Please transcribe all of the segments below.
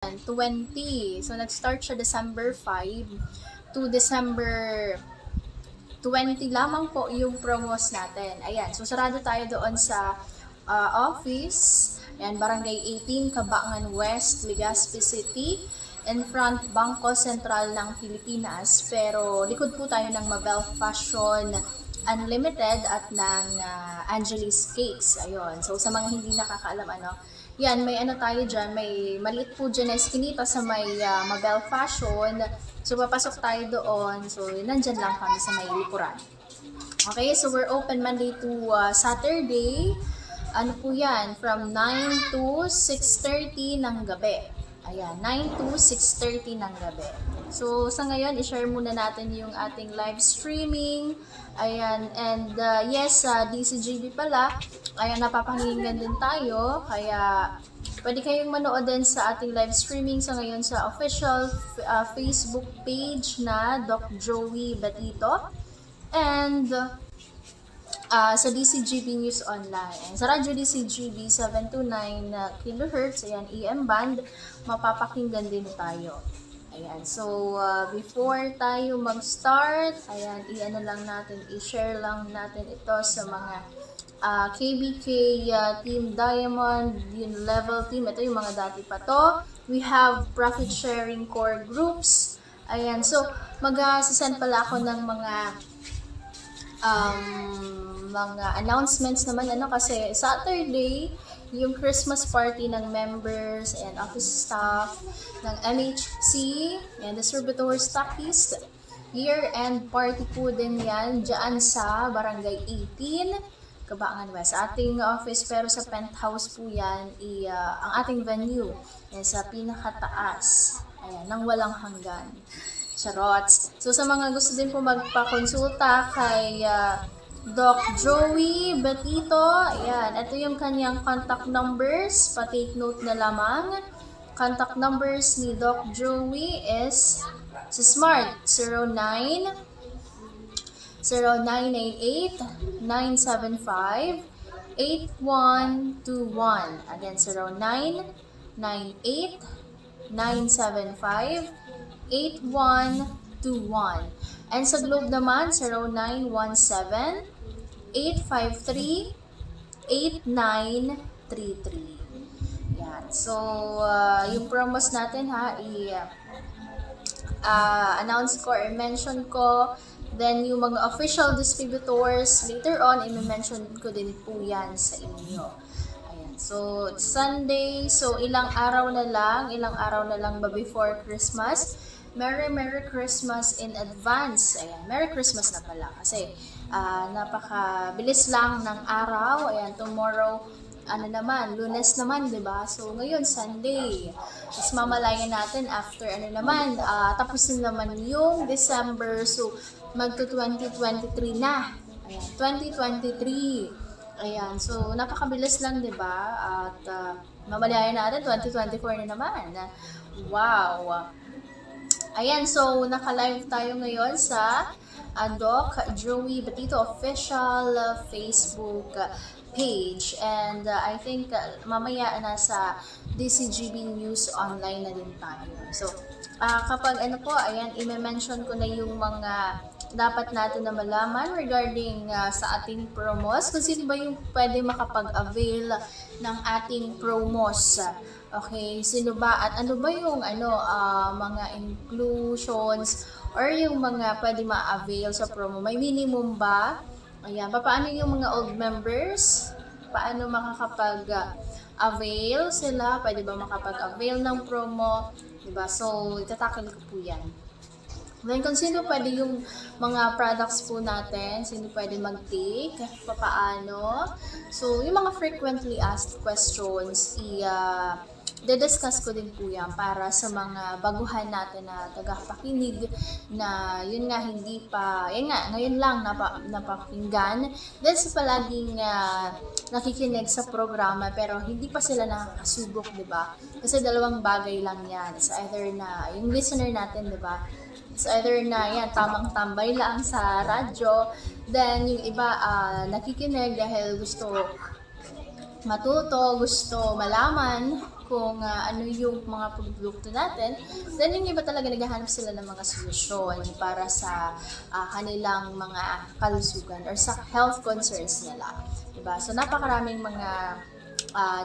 20. So, nag-start siya December 5 to December 20 lamang po yung promos natin. Ayan, so sarado tayo doon sa office. Ayan, Barangay 18, Cabangan West, Legazpi City. In front, Bangko Sentral ng Pilipinas. Pero likod po tayo ng Mabel Fashion Unlimited at ng Angelis Cakes. Ayun, so sa mga hindi nakakaalam yan, may tayo dyan, may maliit po dyan na eskinita sa may Mabel Fashion. So, papasok tayo doon. So, nandyan lang kami sa may likuran. Okay, so we're open Monday to Saturday. Ano po yan? From 9 to 6:30 ng gabi. Ayan, 9 to 6:30 ng gabi. So, sa ngayon, i-share muna natin yung ating live streaming. Ayan, and yes, DCGB pala. Ayan, napapakinggan din tayo. Kaya, pwede kayong manood din sa ating live streaming sa ngayon sa official Facebook page na Doc Joey Batito. And sa DCGB News Online. Sa Radyo DCGB 729 kHz, ayan, EM band, mapapakinggan din tayo. Ayan, so before tayo mag-start, ayan, i-share lang natin ito sa mga KBK Team Diamond, yung level team. Ito yung mga dati pa to. We have profit sharing core groups. Ayan, so mag-send pala ako ng mga announcements naman kasi Saturday yung Christmas party ng members and office staff ng MHC and distributor stockist. Year-end party po din yan dyan sa Barangay 18, Cabangan West. Ating office pero sa penthouse po yan, ang ating venue sa pinakataas. Ayan, nang walang hanggan. Charots. So sa mga gusto din po magpakonsulta kay Doc Joey Batito, ayan, ito yung kanyang contact numbers, pa-take note na lamang. Contact numbers ni Doc Joey is sa Smart 09 0998 975 8121. Again, 0998 975 8121. And sa Globe naman, 0917-853-8933. Yan. So, yung promos natin announce ko or mention ko. Then, yung mga official distributors, later on, i-mention ko din po yan sa inyo. Ayan. So, Sunday, so ilang araw na lang ba before Christmas? Merry Christmas in advance. Ayan, Merry Christmas na pala kasi napakabilis lang ng araw. Ayan, tomorrow Lunes naman, 'di ba? So ngayon Sunday. Tapos mamalayan natin after tapos na naman yung December. So magto 2023 na. Ayan, 2023. Ayan, so napakabilis lang, 'di ba? At mamalayan natin 2024 na naman. Wow. Ayan, so naka-live tayo ngayon sa Doc Joey Batito official Facebook page. And I think mamaya nasa DCGB News Online na din tayo. So, kapag ayan, i-mention ko na yung mga dapat natin na malaman regarding sa ating promos. Kung sino ba yung pwede makapag-avail ng ating promos. Okay, sino ba at ano ba yung mga inclusions or yung mga pwede ma-avail sa promo? May minimum ba? Ayan, paano yung mga old members? Paano makakapag-avail sila? Pwede ba makapag-avail ng promo? Diba? So, itatakil ko po yan. Then, kung sino pwede yung mga products po natin, sino pwede mag-take, paano. So, yung mga frequently asked questions, discuss ko din po yan para sa mga baguhan natin na tagapakinig na yun nga hindi pa, ngayon lang napakinggan. Then sa palaging nakikinig sa programa pero hindi pa sila nakakasubok, di ba? Kasi dalawang bagay lang yan. It's either na yung listener natin, di ba? It's either na yan, tamang tambay lang sa radyo. Then yung iba nakikinig dahil gusto matuto, gusto malaman kung ano yung mga produkto natin, then yung iba talaga naghahanap sila ng mga solusyon para sa kanilang mga kalusugan or sa health concerns nila. Diba? So, napakaraming mga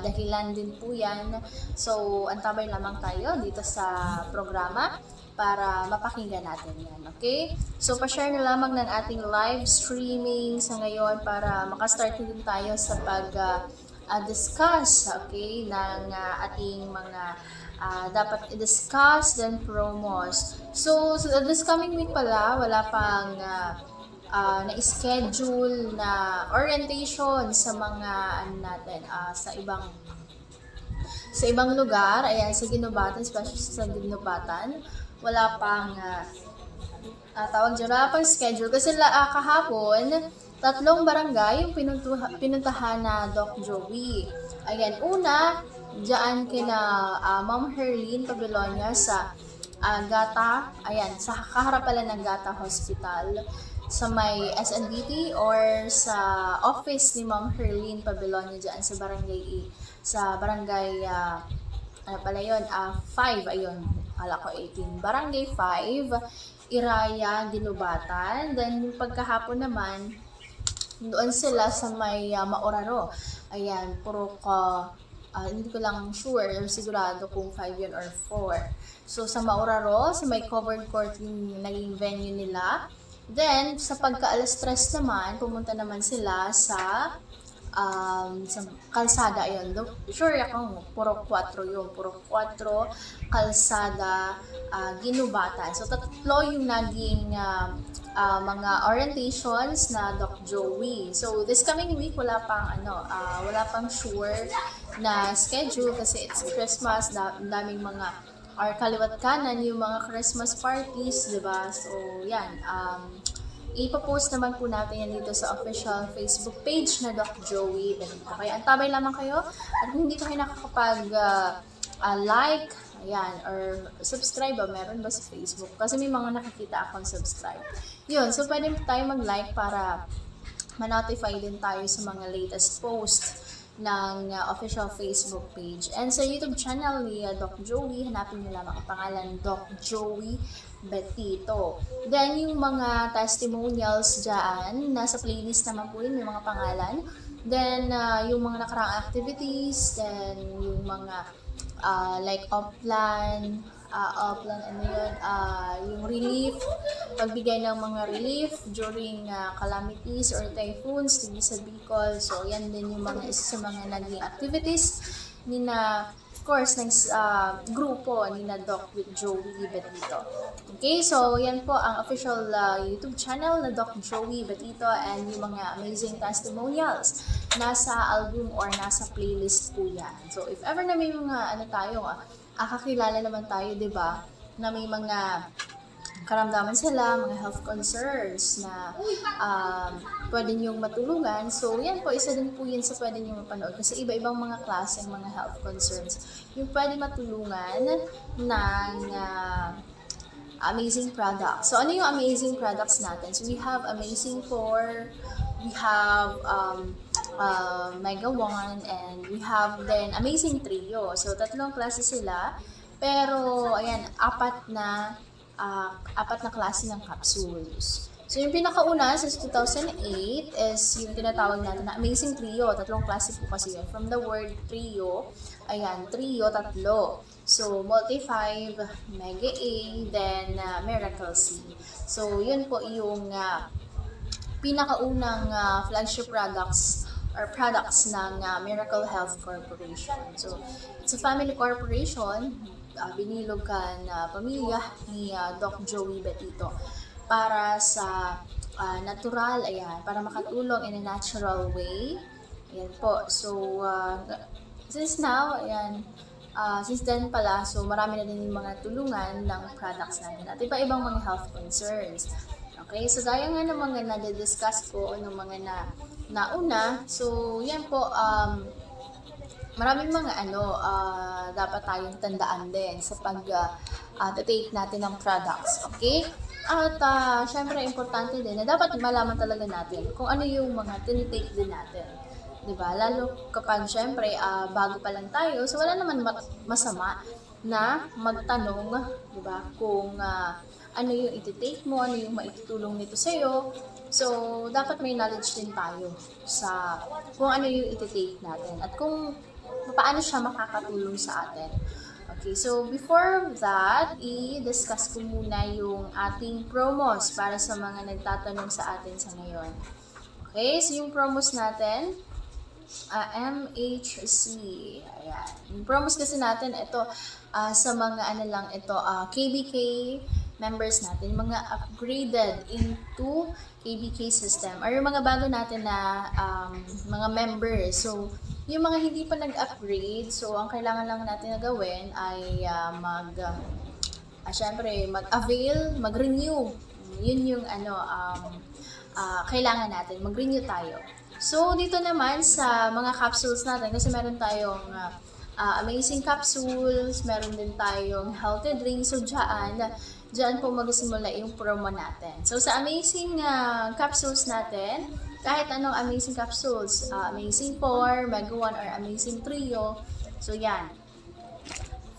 dahilan din po yan. So, antabay lamang tayo dito sa programa para mapakinggan natin yan, okay? So, pa-share na lamang ng ating live streaming sa ngayon para makastart din tayo sa discuss, okay, ng ating mga dapat i-discuss then promos. So, this coming week pala, wala pang na-schedule na orientation sa mga natin, sa ibang lugar. Ayan, sa Ginubatan, especially sa Ginubatan, wala pang wala pang schedule kasi kahapon 3 barangay yung pinuntahan na Doc Joey. Ayan, una diyan kina Ma'am Herlene Pabelonia sa Gata, ayan, sa kaharap pala ng Gata Hospital sa may SNDT or sa office ni Ma'am Herlene Pabelonia diyan sa barangay ano pala yun, 5, ayun, ala ko 18, barangay 5, Iraya, Ginubatan. Then yung pagkahapon naman, doon sila sa may Maoraro. Ayan, puro hindi ko lang sure or sigurado kung 5 yun or 4. So sa Maoraro, sa may covered court yung naging venue nila. Then, sa pagka-alas 3 naman, pumunta naman sila sa kalsada, ayun. Sure ako, puro 4 yun. Puro 4, kalsada, Ginubatan. So, 3 yung naging mga orientations na Doc Joey. So, this coming week, wala pang sure na schedule kasi it's Christmas, daming mga or kaliwat kanan yung mga Christmas parties, diba? So, yan. Ipopost naman po natin yan dito sa official Facebook page na Doc Joey Benito. Kaya antabay lamang kayo at kung hindi kayo nakakapag-like, ayan, or subscribe meron ba sa Facebook? Kasi may mga nakikita akong subscribe. Yun, so pwede tayo mag-like para ma-notify din tayo sa mga latest post ng official Facebook page. And sa YouTube channel ni Doc Joey, hanapin niyo lamang ang pangalan Doc Joey Betito. Then, yung mga testimonials dyan, nasa playlist naman po yun, yung mga pangalan. Then, yung mga nakaraang activities, then yung mga like Upland, ano yun, yung relief, pagbigay ng mga relief during calamities or typhoons dito sa Bicol. So, yan din yung mga isa sa mga naging activities ni na, of course, ng grupo ni na Doc with Joey Betito. Okay, so yan po ang official YouTube channel na Doc Joey Betito and yung mga amazing testimonials. Nasa album or nasa playlist po yan. So, if ever na may mga kakilala naman tayo, di ba, na may mga karamdaman sila, mga health concerns na pwede niyong matulungan. So, yan po, isa din po yun sa pwede niyong mapanood. Kasi iba-ibang mga klaseng mga health concerns yung pwede matulungan ng amazing products. So, ano yung amazing products natin? So, we have Amazing 4, we have Mega 1, and we have then Amazing Trio. So, 3 klase sila. Pero, ayan, 4 na klase ng capsules. So, yung pinakauna since 2008 is yung tinatawag natin na Amazing Trio. 3 klase po kasi yun. From the word trio, ayan, trio, 3. So, Multi-5, Mega A, then Miracle C. So, yun po yung pinakaunang flagship products ng Miracle Health Corporation. So, it's a family corporation, binilog ka na pamilya ni Doc Joey Betito para sa natural, ayan, para makatulong in a natural way. Ayan po. So, since now, ayan, since then pala, so marami na din yung mga tulungan ng products natin at iba-ibang mga health concerns. Okay, so gaya nga ng mga na-discuss ko o ng mga nauna, so yan po, maraming mga dapat tayong tandaan din sa pag-take natin ng products, okay? At syempre importante din na dapat malaman talaga natin kung ano yung mga tinitake din natin. 'Di ba? Lalo kapag syempre bago pa lang tayo, so wala naman masama na magtanong, 'di ba? Kung ano yung iti-take mo, ano yung maitutulong nito sa iyo. So, dapat may knowledge din tayo sa kung ano yung iti-take natin at kung paano siya makakatulong sa atin. Okay, so before that, i-discuss ko muna yung ating promos para sa mga nagtatanong sa atin sa ngayon. Okay, so yung promos natin, MHC. Ayan. Yung promos kasi natin, ito, sa mga KBK members natin, mga upgraded into KBK system, or yung mga bago natin na mga members. So, yung mga hindi pa nag-upgrade, so ang kailangan lang natin na gawin ay syempre, mag-avail, mag-renew. Yun yung kailangan natin, mag-renew tayo. So, dito naman sa mga capsules natin, kasi meron tayong amazing capsules, meron din tayong healthy drinks. So, dyan po magsimula yung promo natin. So, sa amazing capsules natin, kahit anong amazing capsules, amazing 4, mega 1, or amazing trio, so yan.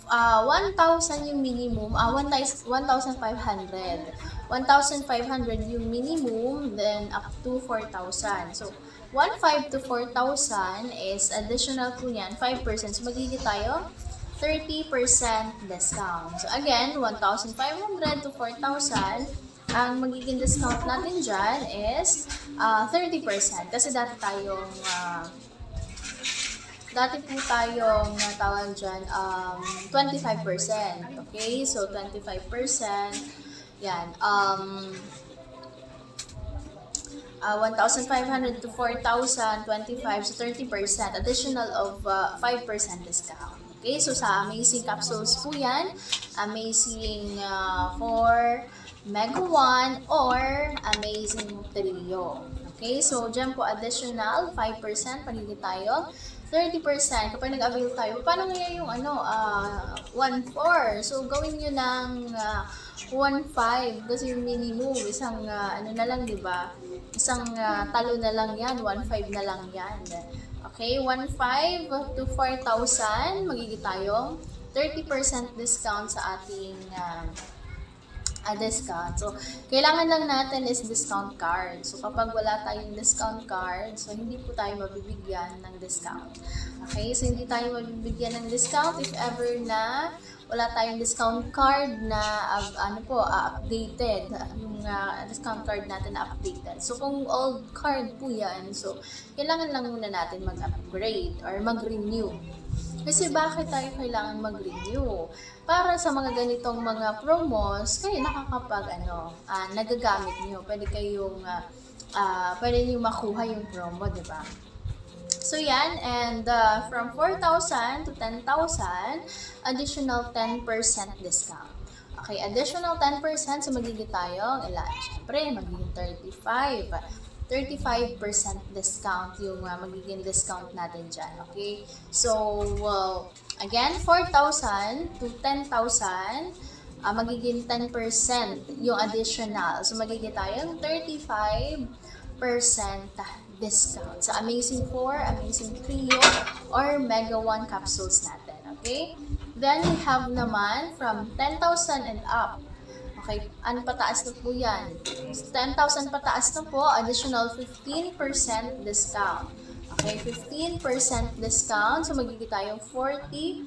1,000 yung minimum, 1,500. 1,500 yung minimum, then up to 4,000. So, 1,500 to 4,000 is additional po yan, 5%. So, magiging tayo 30% discount. So, again, 1,500 to 4,000, ang magiging discount natin dyan is 30%. Kasi dati po tayong tawag dyan, 25%. Okay? So, 25%. Yan. 1,500 to 4,000, 25, so 30%. Additional of 5% discount. Okay? So, sa amazing capsules po yan. Amazing 4, Mega 1, or amazing trio. Okay? So, dyan po additional 5%. Pagiging tayo 30% kapag nag-avail tayo. Paano ngayon yung 1,4? So, gawin nyo ng 1,5 kasi yung minimum, isang na lang, di ba? Isang talo na lang yan, 1,5 na lang yan. Okay, 1,500 to 4,000, magiging tayong 30% discount sa ating discount. So, kailangan lang natin is discount card. So, kapag wala tayong discount card, so hindi po tayo mabibigyan ng discount. Okay? So, hindi tayo mabibigyan ng discount if ever na wala tayong discount card na updated. Yung discount card natin na updated. So, kung old card po yan, so, kailangan lang muna natin mag-upgrade or mag-renew. Kasi bakit tayo kailangan mag-renew? Para sa mga ganitong mga promos, kayo nagagamit nyo. Pwede nyo makuha yung promo, di ba? So, yan. And from 4,000 to 10,000, additional 10% discount. Okay, additional 10%, so magiging tayong ilan? Siyempre, magiging 35% discount yung magiging discount natin dyan. Okay? So, again, 4,000 to 10,000, magiging 10% yung additional. So, magiging tayong 35% discount sa Amazing 4, Amazing Trio, or Mega 1 capsules natin. Okay? Then, we have naman from 10,000 and up. Okay, ano pataas na po yan? 10,000 pataas na po, additional 15% discount. Okay, 15% discount. So, magiging tayong 40%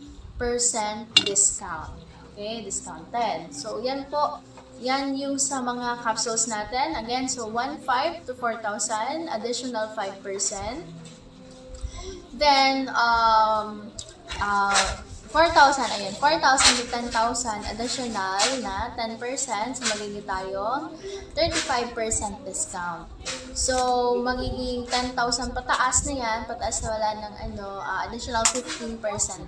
discount. Okay, discounted. So, yan po. Yan yung sa mga capsules natin. Again, so 1,500 to 4,000, additional 5%. Then, 4,000, ayan, 4,000 to 10,000, additional na 10%, so magiging tayong 35% discount. So, magiging 10,000 pataas na yan, pataas na wala ng additional 15%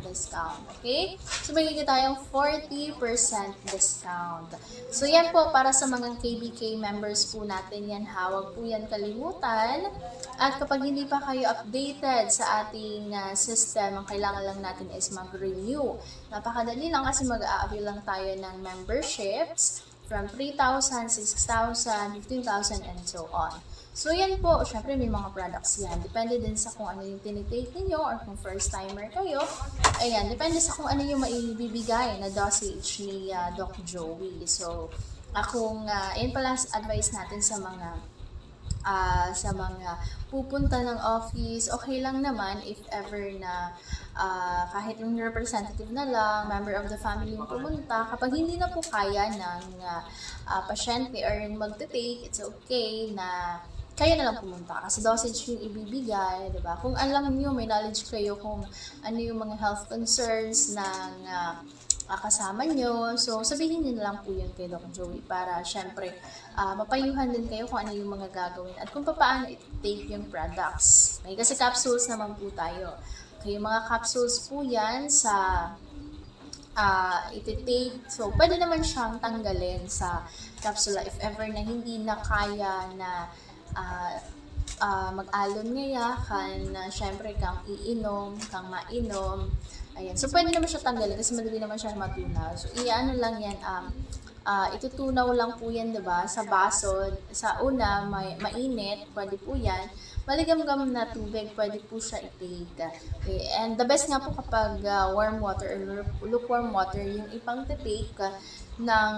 discount. Okay? So, magiging tayong 40% discount. So, yan po para sa mga KBK members po natin yan, huwag po yan kalimutan. At kapag hindi pa kayo updated sa ating system, ang kailangan lang natin is mag-renew. Napakadali lang kasi mag-a-avail lang tayo ng memberships from 3,000, 6,000, 15,000, and so on. So, yan po. Syempre, may mga products yan. Depende din sa kung ano yung tinitake ninyo or kung first timer kayo. Ayan, depende sa kung ano yung maibibigay na dosage ni Doc Joey. So, yun pala advice natin sa mga pupunta ng office, okay lang naman if ever na kahit yung representative na lang, member of the family yung pumunta, kapag hindi na po kaya ng pasyente or yung magte-take, it's okay na kayo na lang pumunta kasi dosage yung ibibigay, di ba? Kung alam niyo, may knowledge kayo kung ano yung mga health concerns ng kasama nyo. So, sabihin nyo na lang po yun kay Doc Joey para syempre mapayuhan din kayo kung ano yung mga gagawin at kung paano i-take yung products. May kasi capsules naman po tayo. Kaya yung mga capsules po yan sa iti-take. So, pwede naman siyang tanggalin sa capsule if ever na hindi na kaya na mag-alon ngayakan na syempre kang iinom, kang mainom. Ayan. So, pwede naman siya tanggalin kasi madali naman siya matunaw. So, iano lang yan, itutunaw lang po yan, diba? Sa baso, sa una, mainit, pwede po yan. Maligam-gam na tubig, pwede po siya i-take. Okay. And the best nga po kapag warm water or lukewarm water, yung ipang-take ng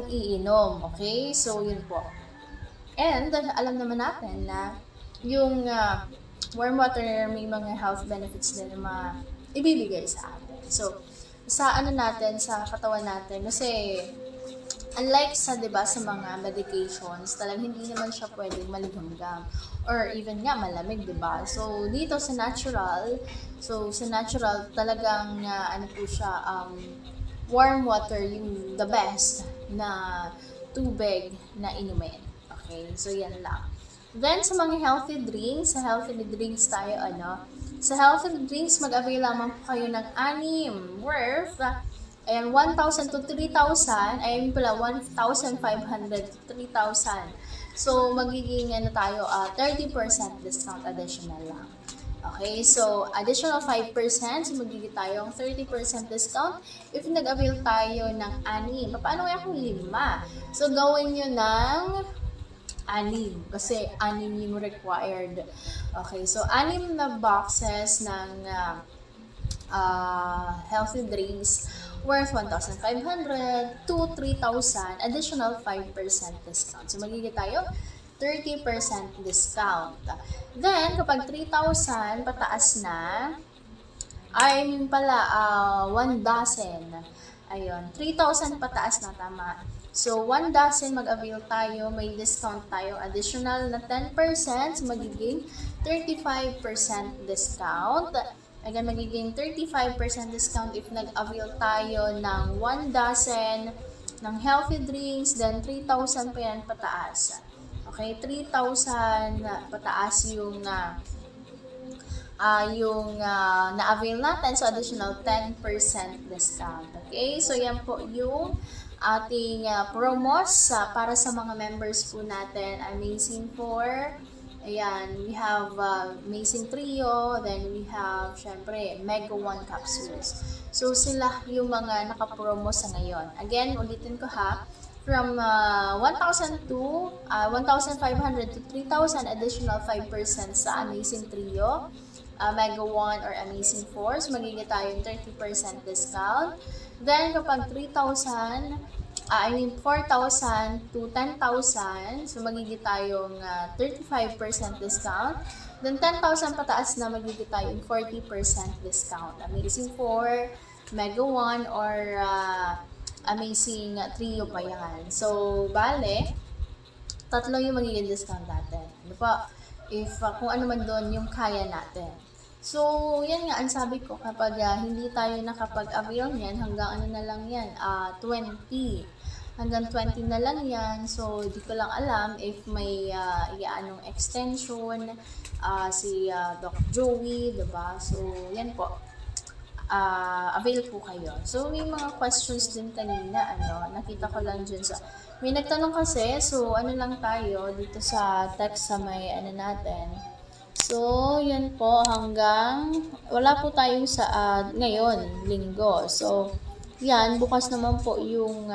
iinom. Okay? So, yun po. And, alam naman natin na yung warm water may mga health benefits din na ibibigay sa atin. So, sa sa katawan natin, kasi unlike sa, 'di ba, sa mga medications, talagang hindi naman siya pwedeng maligamgam or even nga malamig, 'di ba? So, dito sa natural, talagang po siya warm water yung the best na tubig na inumin. Okay? So, yan lang. Then, sa mga healthy drinks, sa healthy drinks, mag-avail lamang po kayo ng 6 worth, 1,000 to 3,000, 1,500 to 3,000. So, magiging 30% discount additional lang. Okay, so additional 5%, so magiging tayong 30% discount if nag-avail tayo ng 6. Paano kaya kung 5? So, gawin nyo ng 6 kasi 6 yung required. Okay, so 6 na boxes ng healthy drinks worth 1,500 to 3,000, additional 5% discount. So, magiging tayo 30% discount. Then, kapag 3,000 pataas na, 1 dozen. Ayun, 3,000 pataas na, tama. So, 1 dozen mag-avail tayo, may discount tayo, additional na 10%, so magiging 35% discount. Again, magiging 35% discount if nag-avail tayo ng 1 dozen ng healthy drinks, then 3,000 pa yan pataas. Okay, 3,000 pataas yung na-avail natin, so additional 10% discount. Okay, so yan po yung ating promos para sa mga members po natin. Amazing 4. Ayan, we have Amazing Trio, then we have, syempre, Mega 1 capsules. So, sila yung mga nakapromo sa ngayon. Again, ulitin ko ha, from 1,000 to 1,500 to 3,000, additional 5% sa Amazing Trio, Mega 1 or Amazing 4. So, magiging tayong 30% discount. Then, kapag 4,000 to 10,000, so magiging tayong 35% discount. Then 10,000 pataas na magiging tayong 40% discount. Amazing 4, Mega 1, or Amazing Trio pa yan. So, bale, 3 yung magiging discount natin. Ano pa? If kung ano man doon yung kaya natin. So, yan nga, ang sabi ko, kapag hindi tayo nakapag-avail yan, hanggang ano na lang yan, 20. Hanggang 20 na lang yan. So, di ko lang alam if may anong extension, si Doc Joey, diba? So, yan po. Avail po kayo. So, may mga questions din kanina, nakita ko lang dyan sa... May nagtanong kasi, so, ano lang tayo, dito sa text sa may, natin. So, yan po, hanggang, wala po tayong sa, ngayon, linggo. So, yan, bukas naman po yung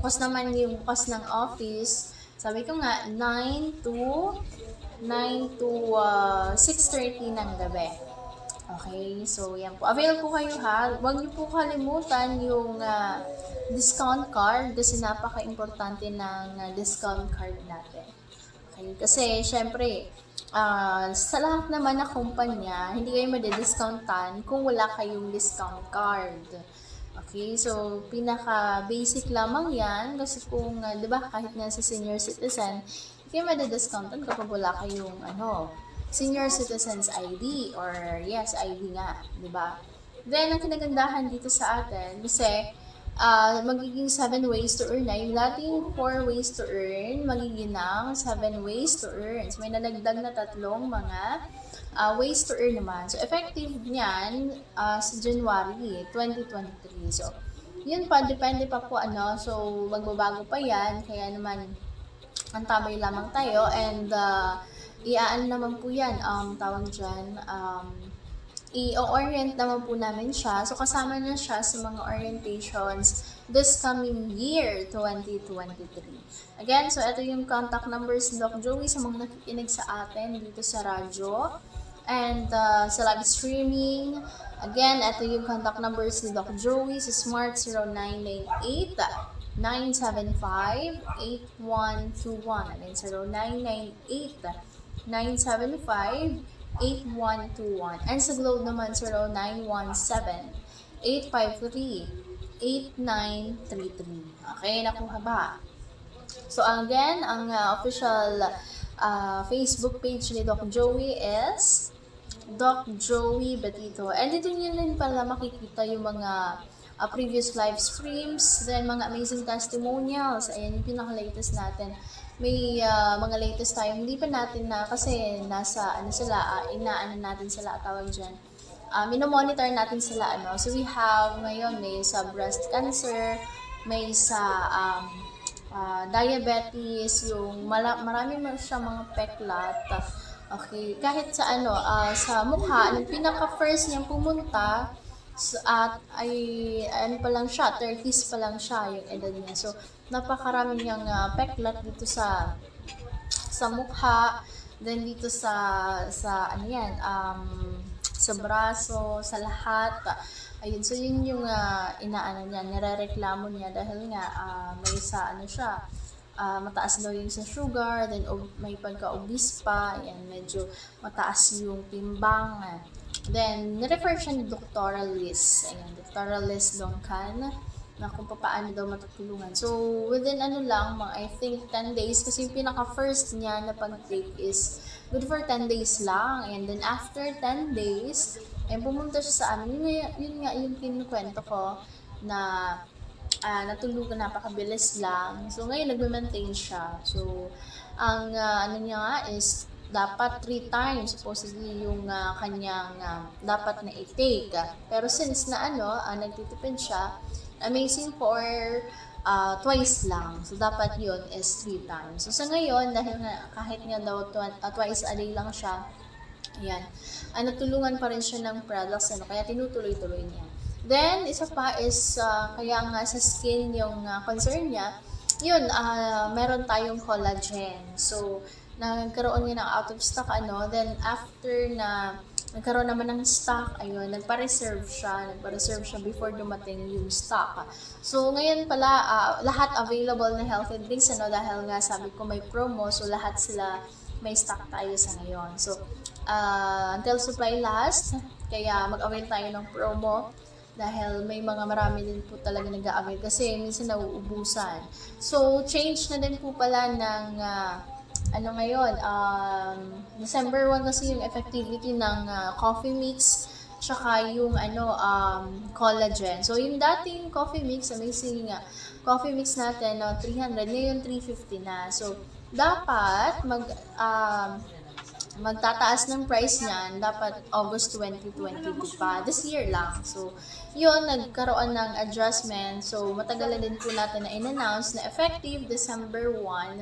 bukas ng office. Sabi ko nga 6:30 ng gabi. Okay, so yan po. Avail po kayo ha. Huwag niyo po kalimutan yung discount card kasi napaka-importante ng discount card natin. Okay, kasi syempre, sa lahat naman na kumpanya, hindi kayo madidiscountan kung wala kayong discount card. Okay, so pinaka-basic lamang yan kasi kung, di ba, kahit nga sa senior citizen, hindi kayo madidiscountan kapag wala kayong, senior citizens ID or yes, ID nga, di ba? Then, ang kinagandahan dito sa atin, kasi magiging 7 ways to earn na. Yung dating 4 ways to earn, magiging ng 7 ways to earn. So, may nalagdag na 3 mga ways to earn naman. So, effective niyan sa January 2023. So, yun pa, depende pa po So, magbabago pa yan. Kaya naman, ang tamay lamang tayo. And, iaan naman po yan, tawag dyan, i-orient naman po namin siya. So, kasama na siya sa mga orientations this coming year, 2023. Again, so ito yung contact numbers ni Doc Joey sa mga nakikinig sa atin dito sa radyo and sa live streaming. Again, ito yung contact numbers ni Doc Joey sa Smart 0998 975-8121. Again, 0998-975-8121. And sa Globe naman, 0917-853-8933. Okay, nakuha ba? So, again, ang official Facebook page ni Doc Joey is Doc Joey Batito. And dito nyo din pala makikita yung mga previous live streams, then mga amazing testimonials. Ayan yung pinaka-latest natin. May mga latest tayo, hindi pa natin na kasi nasa inaano natin sila, tawag dyan. Minomonitor natin sila So we have ngayon may sa breast cancer, may sa diabetes, yung marami siya mga peklat. Okay, kahit sa sa mukha, nung pinaka-first niyang pumunta, at pa lang siya, 30s pa lang siya yung edad niya. So, napakarami niyang peklat dito sa mukha, then dito sa sa braso, sa lahat. Ayun, so yun yung inaano niya, nirereklamo niya dahil nga may sa siya, mataas daw yung sa sugar, then may pagka-obese pa, ayan, medyo mataas yung timbang. Then, nirefer siya ni Dr. Liz. Ayan, Dr. Liz Longcan na kung paano daw matutulungan. So, within I think 10 days, kasi yung pinaka-first niya na pag-take is good for 10 days lang. And then, after 10 days, pumunta siya sa amin. Yun nga yung kinukwento ko na natulugan, napakabilis lang. So, ngayon, nag-maintain siya. So, ang niya nga is dapat 3 times supposedly yung kanyang dapat na i-take. Pero since na nagtitipid siya, amazing for twice lang. So, dapat yun is 3 times. So, sa ngayon, dahil nga, kahit nga daw twice a day lang siya, ayan, natulungan pa rin siya ng products, kaya tinutuloy-tuloy niya. Then, isa pa is, kaya nga sa skin yung concern niya, yun, meron tayong collagen. So, nagkaroon niya ng out of stock, then after na nagkaroon naman ng stock, ayun, nagpa-reserve siya before dumating yung stock. So, ngayon pala, lahat available na healthy drinks, dahil nga sabi ko may promo, so lahat sila may stock tayo sa ngayon. So, until supply last, kaya mag-avail tayo ng promo, dahil may marami din po talaga nag-a-avail kasi minsan nauubusan. So, change na din po pala ng ngayon, December 1 kasi yung effectivity ng coffee mix, tsaka yung collagen. So, yung dating coffee mix, amazing coffee mix natin, 300, ngayon 350 na. So, dapat magtataas ng price niyan, dapat August 2022 pa, this year lang. So, yun, nagkaroon ng adjustment. So, matagal na din po natin na in-announce na effective December 1,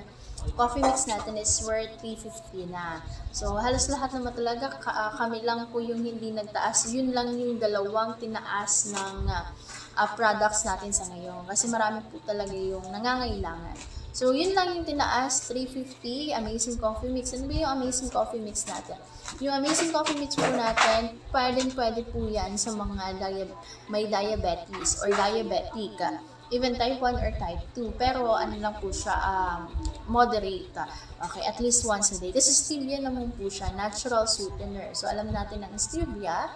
coffee mix natin is worth 350 na. So, halos lahat naman talaga, kami lang po yung hindi nagtaas. Yun lang yung dalawang tinaas ng products natin sa ngayon. Kasi marami po talaga yung nangangailangan. So, yun lang yung tinaas, 350, Amazing Coffee Mix. Ano ba yung Amazing Coffee Mix natin? Yung Amazing Coffee Mix po natin, pwede po yan sa mga may diabetes or diabetic. Even type 1 or type 2. Pero ano lang po siya, moderate. Okay, at least once a day. Kasi stevia naman po siya, natural sweetener. So, alam natin ang stevia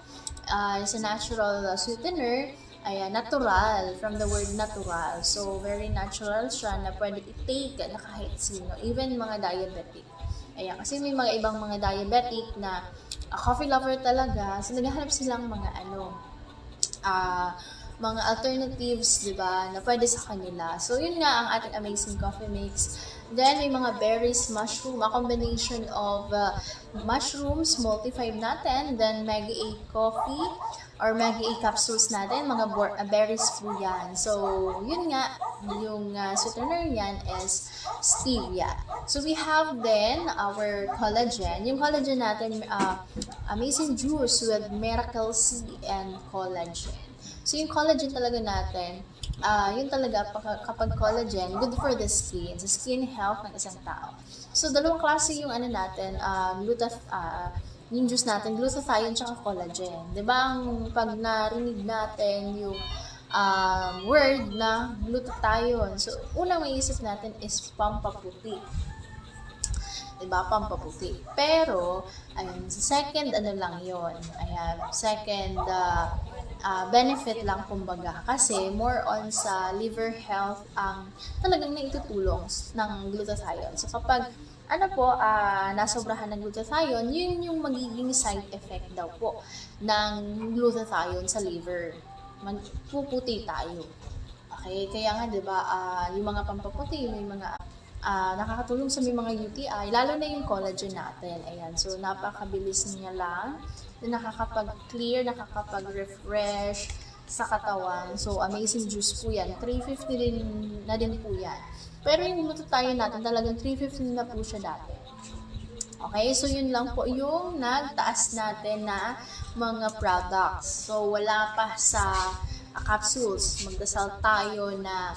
is a natural sweetener. Ayan, natural, from the word natural. So, very natural siya na pwede i-take na kahit sino, even mga diabetic. Ayan, kasi may mga ibang mga diabetic na coffee lover talaga, so naghahanap silang mga mga alternatives, di ba, na pwede sa kanila. So, yun nga ang ating Amazing Coffee Mix. Then, may mga berries, mushroom, a combination of mushrooms, multi-5 natin. Then, Maggie 8 coffee or Maggie 8 capsules natin. Mga berries po yan. So, yun nga, yung sweetener yan is stevia. So, we have then our collagen. Yung collagen natin, amazing juice with Miracle C and collagen. So, yung collagen talaga natin, yun talaga, kapag collagen, good for the skin, sa skin health ng isang tao. So, dalawang klase yung natin, yung juice natin, glutathione tsaka collagen. Diba, pag narinig natin yung word na glutathione, so, unang maiisip natin is pampaputi. Diba, pampaputi. Pero, ayun, second, lang yon. Ayan, second, benefit lang kumbaga kasi more on sa liver health ang talagang naitutulong ng glutathione. So kapag nasobrahan ng glutathione, yun yung magiging side effect daw po ng glutathione sa liver. Magpuputi tayo. Okay, kaya nga 'di ba, yung mga pampaputi, yung mga nakakatulong sa may mga UTI, lalo na yung collagen natin. Ayan, so napakabilis niya lang. Nakakapag-clear, nakakapag-refresh sa katawan. So, amazing juice po yan. 350 din po yan. Pero yung glutathione natin, talagang 350 na po siya dati. Okay, so yun lang po yung nagtaas natin na mga products. So, wala pa sa capsules. Magdasal tayo na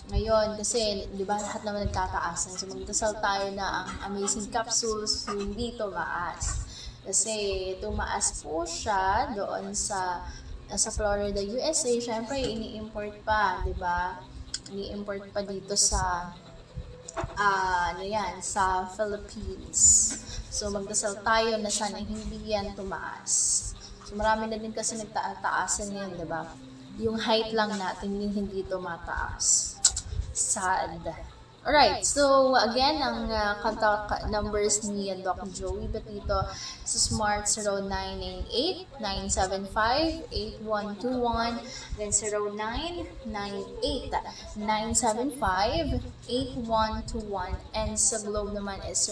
ngayon, kasi di ba lahat naman nagtataasan. So, magdasal tayo na ang amazing capsules hindi tumaas. Kasi tumaas po siya doon sa Florida, USA. Syempre, ini-import pa, di ba? Ini-import pa dito sa sa Philippines. So, magdasal tayo na sana hindi yan tumaas. So, marami na din kasi nagtaasan yan, di ba? Yung height lang natin yung hindi tumataas. Sad. Alright, so again, ang contact numbers ni Doc Joey Batito sa Smart 0998-975-8121, then 0998-975-8121, and sa Globe naman is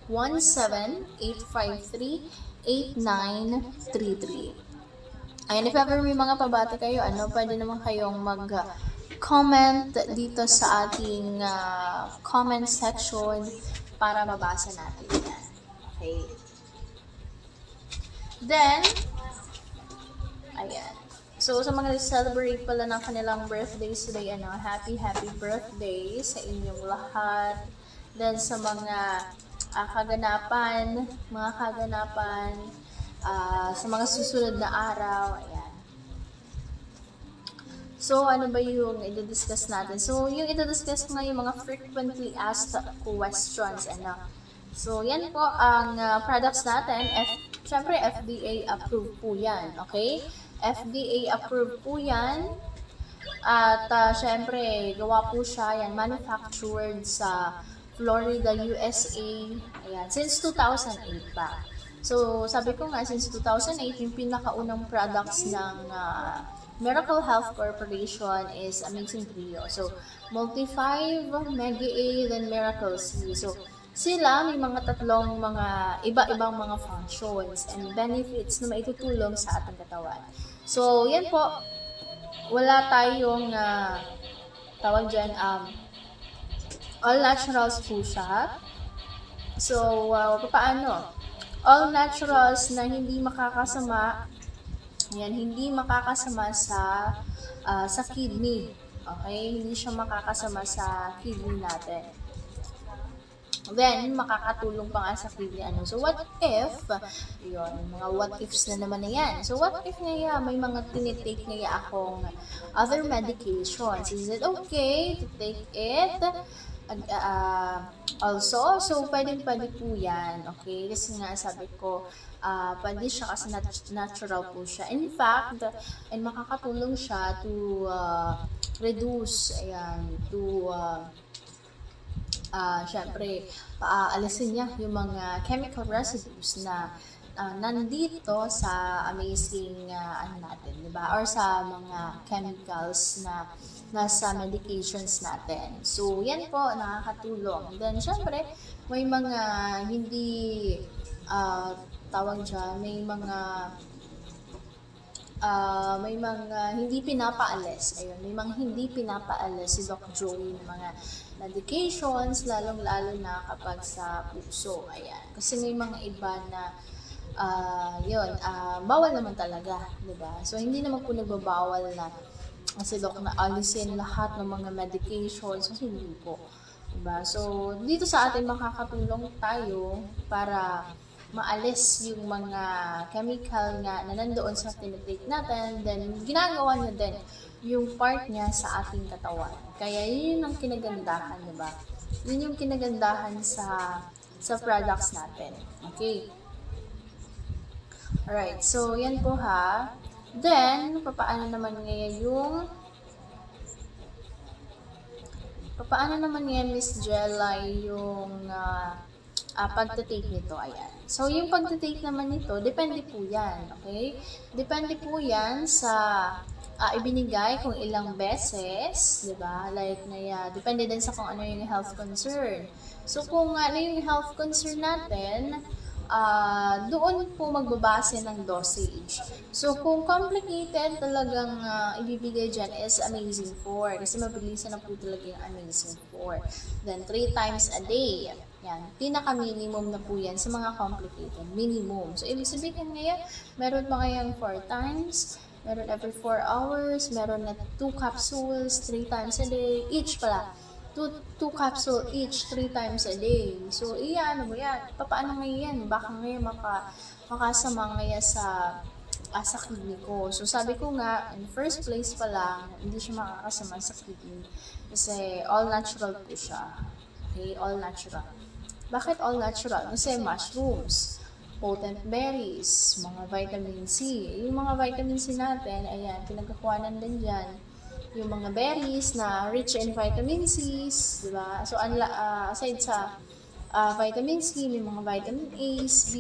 0917-853-8933. Ayan, if ever may mga pabati kayo, pwede naman kayong comment dito sa ating comment section para mabasa natin yan. Okay. Then, ayan. So, sa mga celebrate pala ng kanilang birthdays today, happy birthday sa inyong lahat. Then, sa mga kaganapan, sa mga susunod na araw, ayan. So, ano ba yung i-discuss natin? So, yung i-discuss nga yung mga frequently asked questions. So, yan po ang products natin. Siyempre, FDA approved po yan. Okay? FDA approved po yan. At, siyempre, gawa po siya yan. Manufactured sa Florida, USA. Ayan. Since 2008 pa. So, sabi ko nga, since 2008, yung pinakaunang products ng Miracle Health Corporation is Amazing Trio. So, Multi-5, Maggie A, then Miracle C. So, sila may mga tatlong mga iba-ibang mga functions and benefits na maitutulong sa ating katawan. So, yan po. Wala tayong tawag dyan, All naturals po siya. So, paano? All naturals na hindi makakasama, yan, hindi makakasama sa kidney. Okay? Hindi siya makakasama sa kidney natin. Then, makakatulong pa nga sa kidney. So, what if, yun, mga what ifs na naman na yan. So, what if ngaya may mga tinitake ngaya akong other medications? Is it okay to take it? Also, so pwede po yan, okay? Kasi nga sabi ko, pwede siya kasi natural po siya. In fact, and makakatulong siya to reduce, ayan, to syempre, paalisin niya yung mga chemical residues na nandito sa amazing natin, di ba? Or sa mga chemicals na nasa medications natin. So, yan po, nakakatulong. Then, syempre, may mga hindi, tawag dyan, may mga hindi pinapaalis. Ayun, may mga hindi pinapaalis si Doc Joey ng mga medications, lalong-lalo na kapag sa puso. Ayan. Kasi may mga iba na bawal naman talaga, di ba? So, hindi naman po nagbabawal na kasi Doc na alisin lahat ng mga medications. So, hindi po. Diba? So, dito sa atin makakatulong tayo para maalis yung mga chemical nga na nandoon sa tinitake natin. Then, ginagawa niya din yung part niya sa ating katawan. Kaya, yun ang kinagandahan, diba? Yun yung kinagandahan sa products natin. Okay? Alright, so yan po ha. Then, papaano naman ngayon, Miss Jella, yung pagtatake nito, ayan. So, yung pagtatake naman nito, depende po yan, okay? Depende po yan sa ibinigay kung ilang beses, di ba? Like, depende din sa kung ano yung health concern. So, kung ano yung health concern natin, doon po magbabase ng dosage. So, kung complicated talagang ibibigay dyan is Amazing 4. Kasi mabilisan na po talaga yung Amazing 4. Then, 3 times a day. Yan. Pinaka-minimum na po yan sa mga complicated. Minimum. So, ibig sabihin ngayon, meron pa ngayong 4 times. Meron every 4 hours. Meron na 2 capsules, 3 times a day. Each pala. 2 capsule each 3 times a day. So, ano mo yan? Paano ngayon? Baka ngayon makasama ngayon sa kidney ko. So, sabi ko nga, in first place pa lang, hindi siya makakasama sa kidney. Kasi all natural po siya. Okay? All natural. Bakit all natural? Kasi mushrooms, potent berries, mga vitamin C. Yung mga vitamin C natin, ayan, pinagkakuhanan din dyan. Yung mga berries na rich in vitamin C, di ba? So, aside sa vitamin C, may mga vitamin A, B,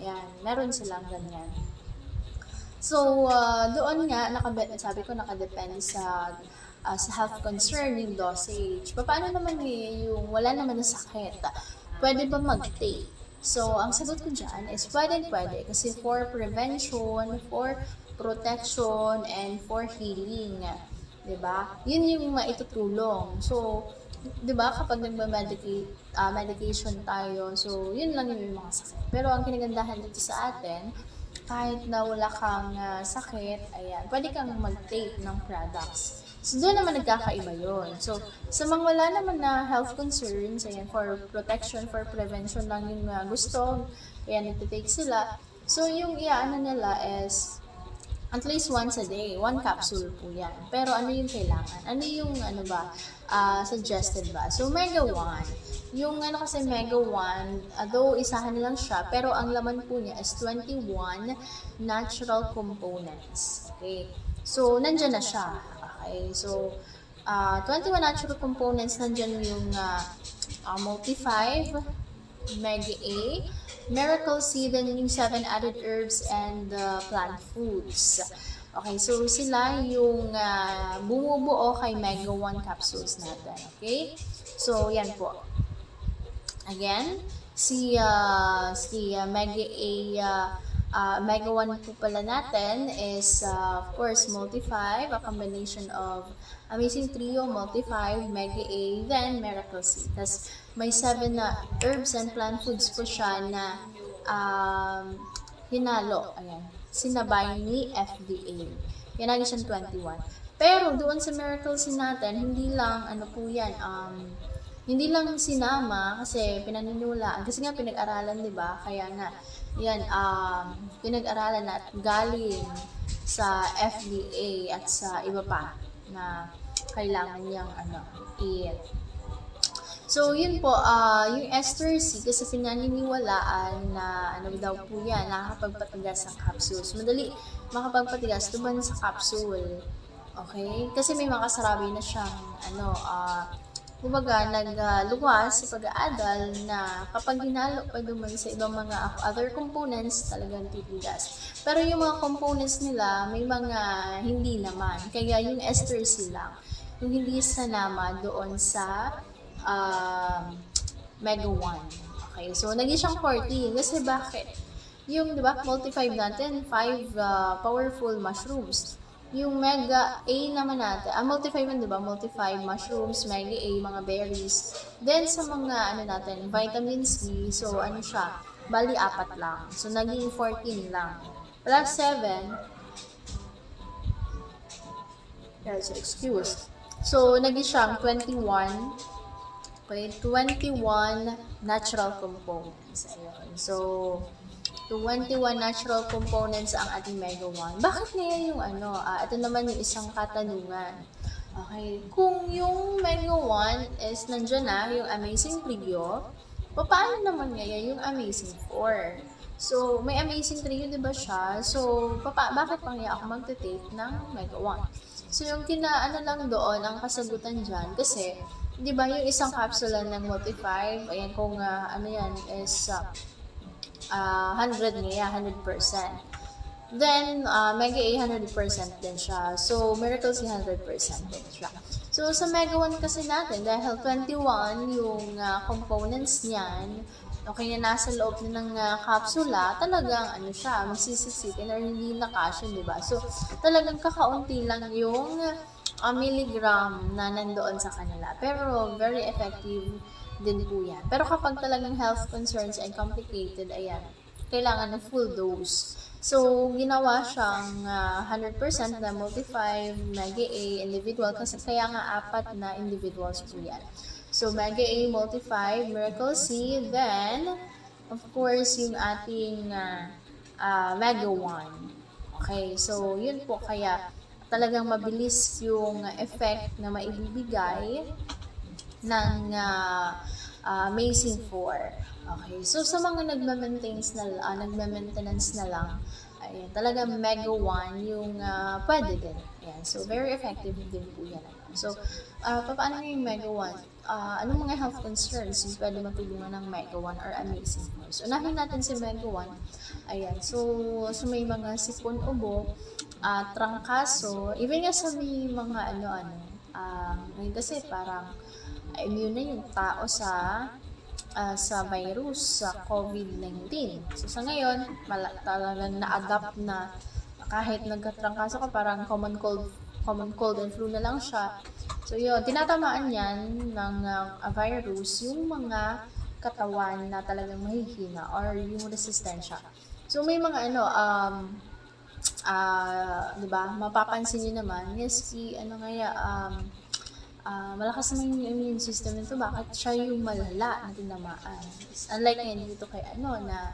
ayan, meron silang ganyan. So, doon nga, sabi ko, nakadepende sa health concern yung dosage. Paano naman yung wala naman na sakit? Pwede ba mag-take? So, ang sagot ko dyan is pwede. Kasi for prevention, for protection, and for healing. Diba? Yun yung maitutulong. So, diba, kapag nagma-medication tayo, so, yun lang yung mga sakit. Pero ang kinagandahan dito sa atin, kahit na wala kang sakit, ayan, pwede kang mag-take ng products. So, doon naman nagkakaiba yun. So, sa mga wala naman na health concerns, ayan, for protection, for prevention lang yung gusto, ayan, nagtitake sila. So, yung nila is, at least once a day, 1 capsule po yan. Pero ano yung kailangan? Ano yung, suggested ba? So, Mega 1. Yung kasi Mega 1, though isahan lang siya, pero ang laman po niya is 21 natural components. Okay? So, nandyan na siya. Okay? So, 21 natural components, nandyan yung Multi-5, Mega A, Miracle Seed, and yung 7 added herbs and plant foods. Okay, so sila yung bumubuo kay Mega 1 capsules natin. Okay? So, yan po. Again, si Mega A Mega 1 po pala natin is, of course, Multi-5, a combination of Amazing Trio, Multi-5, Mega A, then Miracle C. Tapos, may 7 na herbs and plant foods po siya na hinalo. Ayan. Sinabay ni FDA. Yan lagi siyang 21. Pero doon sa Miracle C natin, hindi lang, ano po yan, hindi lang sinama kasi pinaniniwalaan. Kasi nga pinag-aralan, di ba? Kaya nga, yan, pinag-aralan at galing sa FDA at sa iba pa na kailangan niyang i-eat. So, yun po, yung ester C, kasi pinaniniwalaan na ano daw po yan, nakakapagpatigas ng capsules. Madali makapagpatigas tuman sa capsule. Okay? Kasi may mga kasarabi na siyang, kumbaga, nagluwas sa pag-aadal na kapag hinalo pa duman sa ibang mga other components, talagang titigas. Pero yung mga components nila, may mga hindi naman. Kaya yung ester C lang, yung hindi sanama doon sa Mega 1. Okay, so naging siyang 14. Kasi bakit? Yung, di ba, Multi-5 natin, 5 powerful mushrooms. Yung Mega A naman natin, Multi-5 yun, di ba? Multi-5 mushrooms, Mega A, mga berries. Then, sa mga, natin, vitamin C, so, siya, bali 4 lang. So, naging 14 lang. Plus 7, yes, excuse. So, naging siyang 21, okay, 21 natural components. Ayun. So, 21 natural components ang ating Mega 1. Bakit ngayon yung ito naman yung isang katanungan. Okay, kung yung Mega 1 is nandiyan na, yung Amazing Trio, paano naman ngayon yung Amazing 4? So, may Amazing Trio, di ba siya? So, bakit pang ako magte-take ng Mega 1? So, yung lang doon, ang kasagutan dyan, kasi, di ba yung isang capsule ng Multi-5, ayan kung yan is 100 niya, 100%. Then, Mega A, 100% din siya. So, Miracle C, 100% din siya. So, sa Mega 1 kasi natin, dahil 21 yung components niyan, okay na nasa loob na ng kapsula, talagang siya, magsisiksikin or hindi na kasya, di ba? So, talagang kakaunti lang yung milligram na nandoon sa kanila. Pero, very effective din po yan. Pero kapag talagang health concerns and complicated, ayan, kailangan ng full dose. So, ginawa siyang 100% na Multi-5, Mega A, individual, kasi kaya nga 4 na individuals po yan. So, Mega A, Multi-5, Miracle C, then, of course, yung ating Mega 1. Okay, so, yun po, kaya talagang mabilis yung effect na maibibigay ng Amazing 4. Okay, so sa mga nagma-maintenance na lang, ayan, talaga Mega 1 yung pwede din. Ayan, so very effective din po yan. So, paano yung Mega 1? Anong mga health concerns yung pwede matulungan ng Mega 1 or Amazing 4? So, unahin natin si Mega 1. Ayan, so may mga sipon ubo, trangkaso, even nga sa may mga ngayon kasi parang immune na yung tao sa virus, sa COVID-19. So, sa ngayon, talagang na-adapt na kahit nagkatrangkaso ka, parang common cold and flu na lang siya. So, yun, tinatamaan yan ng virus yung mga katawan na talagang mahihina or yung resistensya. So, may mga diba, mapapansin nyo naman, yes, malakas naman yung immune system nito, bakit siya yung malala na tinamaan? Unlike ngayon dito kay na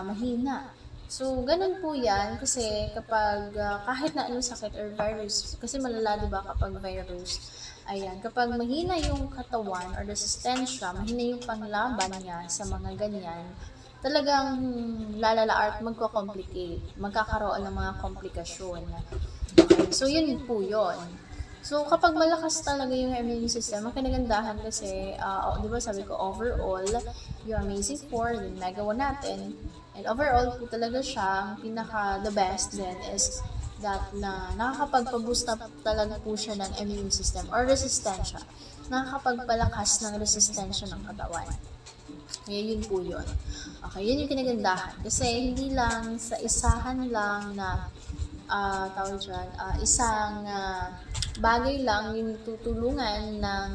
mahina. So, ganun po yan kasi kapag kahit na anong sakit or virus, kasi malala diba kapag virus, ayan, kapag mahina yung katawan or resistensya, mahina yung panglaban niya sa mga ganyan, talagang lalala at magko-complicate, magkakaroon ng mga komplikasyon. Okay, so yun po yun. So, kapag malakas talaga yung immune system, ang kinagandahan kasi, di ba sabi ko, overall, yung Amazing 4, yung Mega 1 natin, and overall po talaga siya, the best then is that na nakakapagpa-boost up talaga po siya ng immune system or resistensya. Nakakapagpalakas ng resistensya ng katawan. Kaya yun po yun. Okay, yun yung kinagandahan. Kasi hindi lang sa isahan lang na tawag dyan, isang bagay lang yung tutulungan ng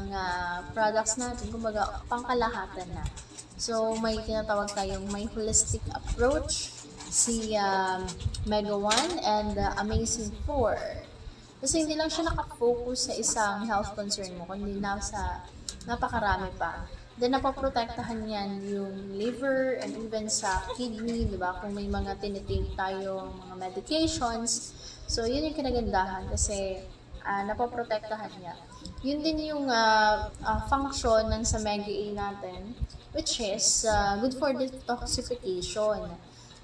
products natin, kumbaga pangkalahatan na. So, may tinatawag tayong may holistic approach, si Mega One and Amazing 4. Kasi hindi lang siya nakafocus sa isang health concern mo, kundi sa napakarami pa. Then, napoprotektahan yan yung liver and even sa kidney, di ba? Kung may mga tinitake tayong mga medications. So, yun yung kinagandahan kasi napoprotektahan niya. Yun din yung function ng sa Mega A natin, which is good for detoxification.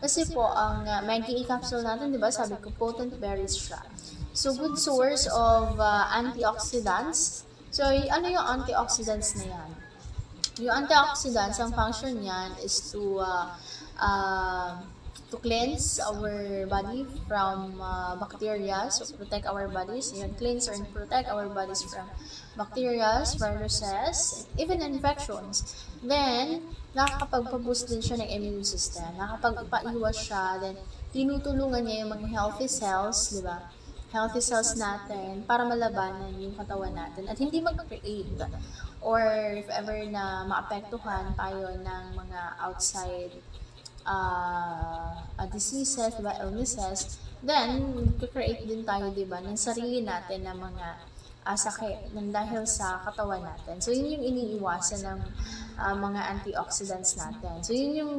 Kasi po, ang Mega A capsule natin, di ba, sabi ko, potent berries siya. So, good source of antioxidants. So, ano yung antioxidants na yan? Yung antioxidants, ang function niyan is to cleanse our body from bacteria, so protect our bodies, yun, cleanse and protect our bodies from bacteria, viruses, even infections. Then, nakakapagpa-boost din siya ng immune system, nakakapagpaiwas siya, then tinutulungan niya yung mga healthy cells, di ba? Healthy cells natin para malabanan yung katawan natin at hindi mag-create or if ever na maapektuhan tayo ng mga outside diseases, diba, illnesses, then create din tayo, diba, ng sarili natin ng mga sakit ng dahil sa katawan natin. So, yun yung iniiwasan ng mga antioxidants natin. So, yun yung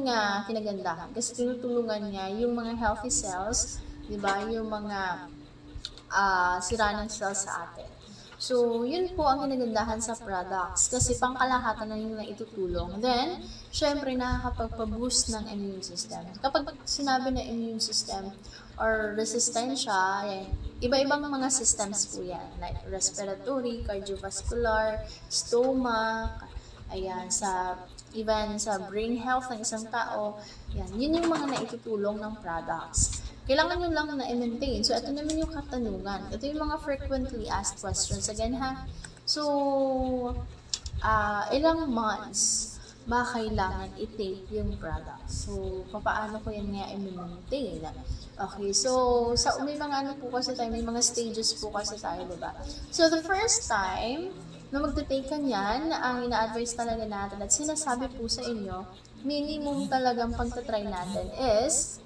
kinagandahan kasi tinutulungan niya yung mga healthy cells, diba, yung mga sira ng cells sa atin. So, yun po ang kinagandahan sa products kasi pangkalahatan na yung naitutulong. Then, syempre, nakakapagpa-boost ng immune system. Kapag sinabi na immune system or resistensya, iba-ibang mga systems po yan. Like respiratory, cardiovascular, stomach, ayan, even sa brain health ng isang tao, yan, yun yung mga naitutulong ng products. Kailangan nyo lang na i-maintain. So, ito naman yung katanungan. Ito yung mga frequently asked questions. Again, ha? So, ilang months ba kailangan i-take yung product? So, paano ko yan nga i-maintain? Okay, so, may mga ano po kasi tayo, may mga stages po kasi tayo, diba? So, the first time na magte-take ka niyan, ang ina-advise talaga natin at sinasabi po sa inyo, minimum talagang pagtatry natin is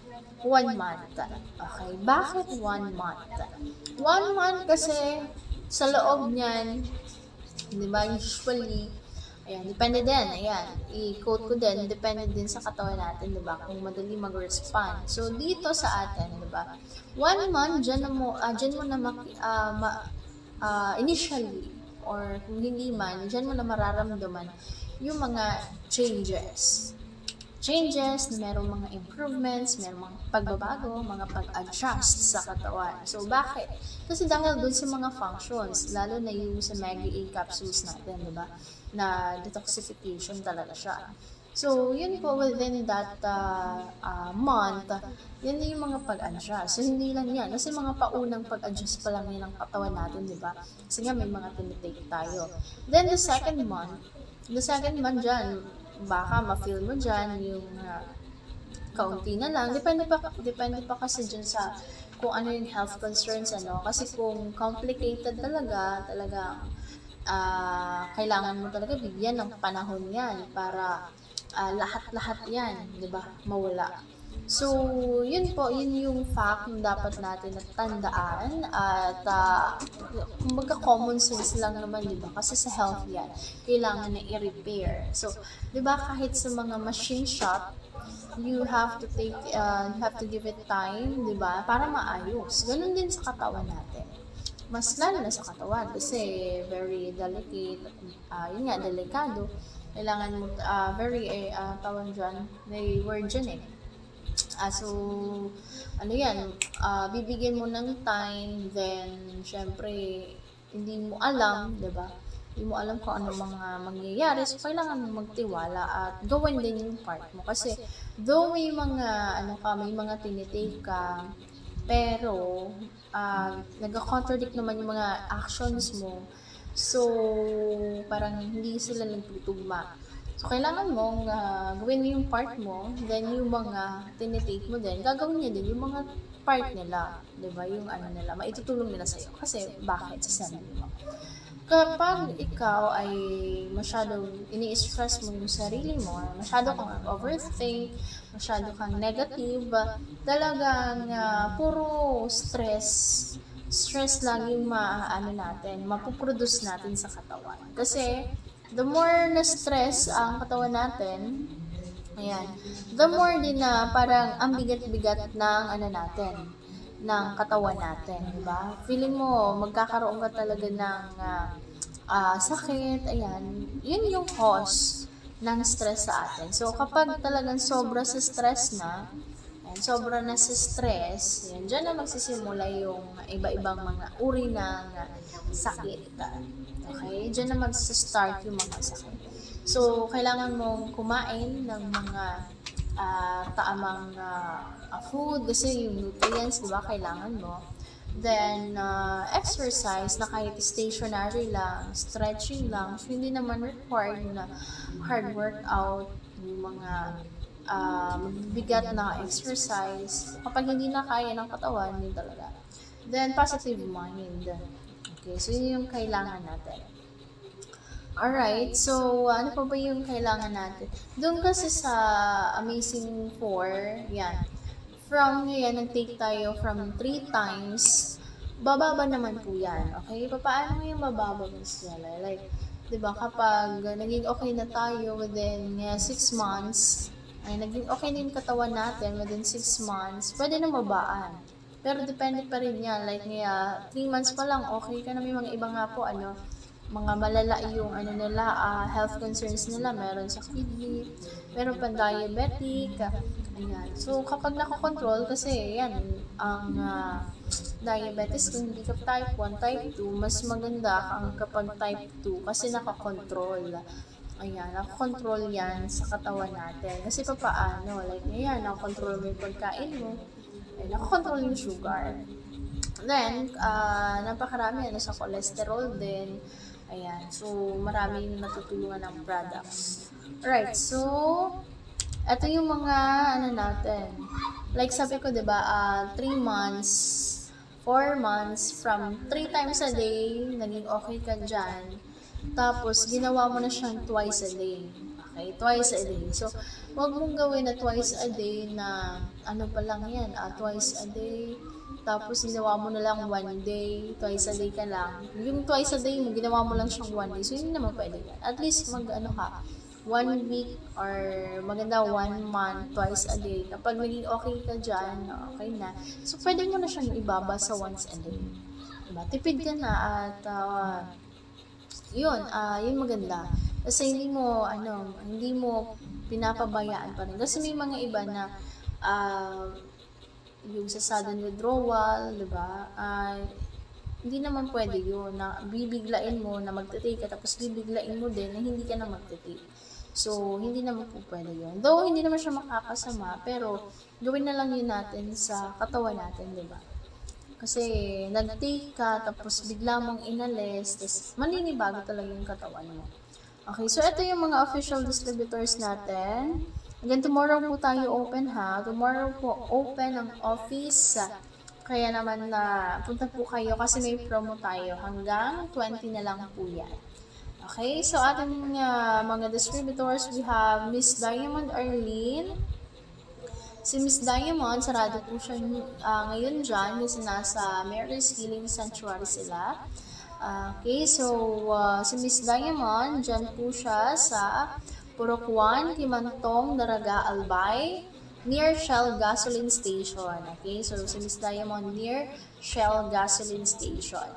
1 month. Okay, bakit 1 month? 1 month kasi sa loob niyan, di ba, usually, ayan, depende din, ayan, i-quote ko din, depende din sa katawan natin, di ba, kung madali mag-respond. So, dito sa atin, di ba, 1 month, dyan mo na initially, or kung hindi man, dyan mo na mararamdaman yung mga changes na merong mga improvements, merong mga pagbabago, mga pag-adjust sa katawan. So, bakit? Kasi dahil dun sa mga functions, lalo na yung sa Mega A capsules natin, di ba? Na detoxification talaga siya. So, yun po, within that month, yun yung mga pag-adjust. So, hindi lang yan. Kasi mga paunang pag-adjust pa lang yan ng katawan natin, di ba? Kasi nga, may mga tinitake tayo. Then, the second month dyan, baka ma-feel mo dyan yung kaunti na lang. Depende pa kasi dyan sa kung ano yung health concerns, ano. Kasi kung complicated talaga, kailangan mo talaga bigyan ng panahon yan para lahat-lahat yan, di ba, mawala. So, yun yung fact na dapat natin tandaan at kumbaga common sense lang naman, di ba? Kasi sa health yan, kailangan na i-repair. So, di ba, kahit sa mga machine shop, you have to give it time, di ba, para maayos. Ganun din sa katawan natin. Mas lalo na sa katawan kasi very delicate, yun nga, delikado. Kailangan mo, tawag dyan, may word dyan so, ano yan, bibigyan mo ng time, then, syempre, hindi mo alam, diba? Hindi mo alam kung ano mga mangyayari, so, kailangan mo magtiwala at gawin din yung part mo. Kasi, though may mga, may mga tinitake ka, pero, nag-contradict naman yung mga actions mo, so, parang hindi sila nagtutugma. So, kailangan mong gawin mo yung part mo, then yung mga tinitake mo din, gagawin niya din yung mga part nila, di ba? Yung ano nila, maitutulong nila sa'yo. Kasi, bakit? Sa sarili mo. Kapag ikaw ay masyadong ini-stress mo yung sarili mo, masyado kang overthink, masyado kang negative, talagang puro stress lang yung mapuproduce natin sa katawan. Kasi, the more na stress ang katawan natin, ayan, the more din na parang ang bigat-bigat ng ng katawan natin, di ba? Feeling mo, magkakaroon ka talaga ng sakit, ayan. Yun yung cause ng stress sa atin. So, kapag talagang sobra sa stress na, ayan, sobra na sa stress, ayan, dyan na magsisimula yung iba-ibang mga uri ng sakit. Okay? Dyan na mag-start yung mga sakit. So, kailangan mong kumain ng mga tamang food kasi yung nutrients, di ba, kailangan mo. Then, exercise na kahit stationary lang, stretching lang, so hindi naman required na hard workout, yung mga mabibigat na exercise. Kapag hindi na kaya ng katawan, yun talaga. Then, positive mind. Okay, so yun yung kailangan natin. Alright, so ano pa ba yung kailangan natin? Doon kasi sa Amazing 4, yan. From yan, nag-take tayo from 3 times, bababa naman po yan. Okay? Paano yung bababa Miss Yala? Like, di ba kapag naging okay na tayo within 6 months, ay naging okay na yung katawan natin within 6 months, pwede na mabaan. Pero depende pa rin yan. Like, 3 months pa lang, okay ka na. May mga iba nga po, mga malala yung health concerns nila, meron sa kidney, meron pa diabetic, ayan. So, kapag nakakontrol, kasi yan, ang diabetes, kung hindi ka type 1, type 2, mas maganda kang kapag type 2 kasi nakakontrol. Ayan, nakakontrol yan sa katawan natin. Kasi papaano, like, ayan, nakakontrol mo yung pagkain mo, ay, nakakontrol yung sugar. Then, napakarami sa cholesterol din. Ayan, so maraming natutulungan ng products. Alright, so ito yung mga natin. Like sabi ko, 'di ba, 3 months, 4 months, from 3 times a day, naging okay ka dyan. Tapos, ginawa mo na siyang twice a day. Okay, twice a day. So, wag mong gawin na twice a day na pa lang yan, twice a day. Tapos, ginawa mo na lang 1 day, twice a day ka lang. Yung twice a day mo, ginawa mo lang siyang 1 day. So, hindi naman pwede yan. At least, 1 week or maganda 1 month, twice a day. Kapag naging okay ka dyan, okay na. So, pwede mo na siyang ibaba sa once a day. Diba? Tipid ka na at yun maganda. Kasi hindi mo pinapabayaan pa rin. Kasi may mga iba na yung sa sudden withdrawal, di ba? Hindi naman pwede yun na bibiglain mo na magte-take ka tapos bibiglain mo din na hindi ka na magte-take. So, hindi naman po pwede yun. Though, hindi naman siya makakasama, pero gawin na lang yun natin sa katawan natin, di ba? Kasi, nag-take ka, tapos bigla mong inalis, tapos maninibago talaga yung katawan mo. Okay, so ito yung mga official distributors natin. Again, tomorrow po tayo open ha. Tomorrow po open ang office. Kaya naman punta po kayo kasi may promo tayo. Hanggang 20 na lang po yan. Okay, so ating mga distributors, we have Miss Diamond Arlene. Si Miss Diamond, sarado po siya ngayon dyan kasi nasa Mary's Healing Sanctuary sila. Okay, so si Miss Diamond, dyan po siya sa Purokwan, Kimantong, Daraga, Albay, near Shell Gasoline Station. Okay, so si Miss Diamond near Shell Gasoline Station.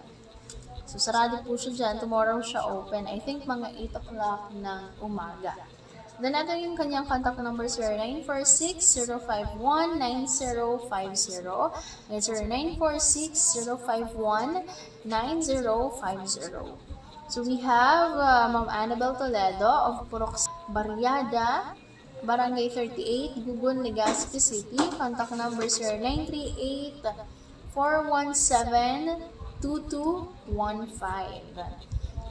So sarado po siya dyan. Tomorrow siya open. I think mga 8 o'clock ng umaga. Then ito yung kanyang contact number 0946-051-9050. That's 0946-051-9050. So we have Ma'am Annabel Toledo of Purok Barriada, Barangay 38, Gugun, Legazpi City. Contact number 0938-417-2215.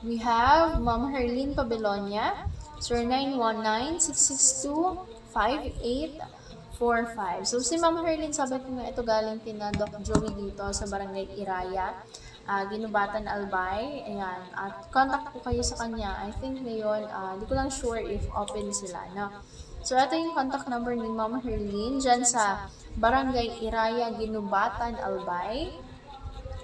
We have Ma'am Herlene Pabelonia 0919-662-5845. So, si Ma'am Herlin, sabi ko nga, ito galing kina Doc Joey dito sa Barangay Iraya, Ginubatan, Albay. Ayan. At contact po kayo sa kanya. I think ngayon, hindi ko lang sure if open sila, no? So, ito yung contact number ni Ma'am Herlin dyan sa Barangay Iraya, Ginubatan, Albay.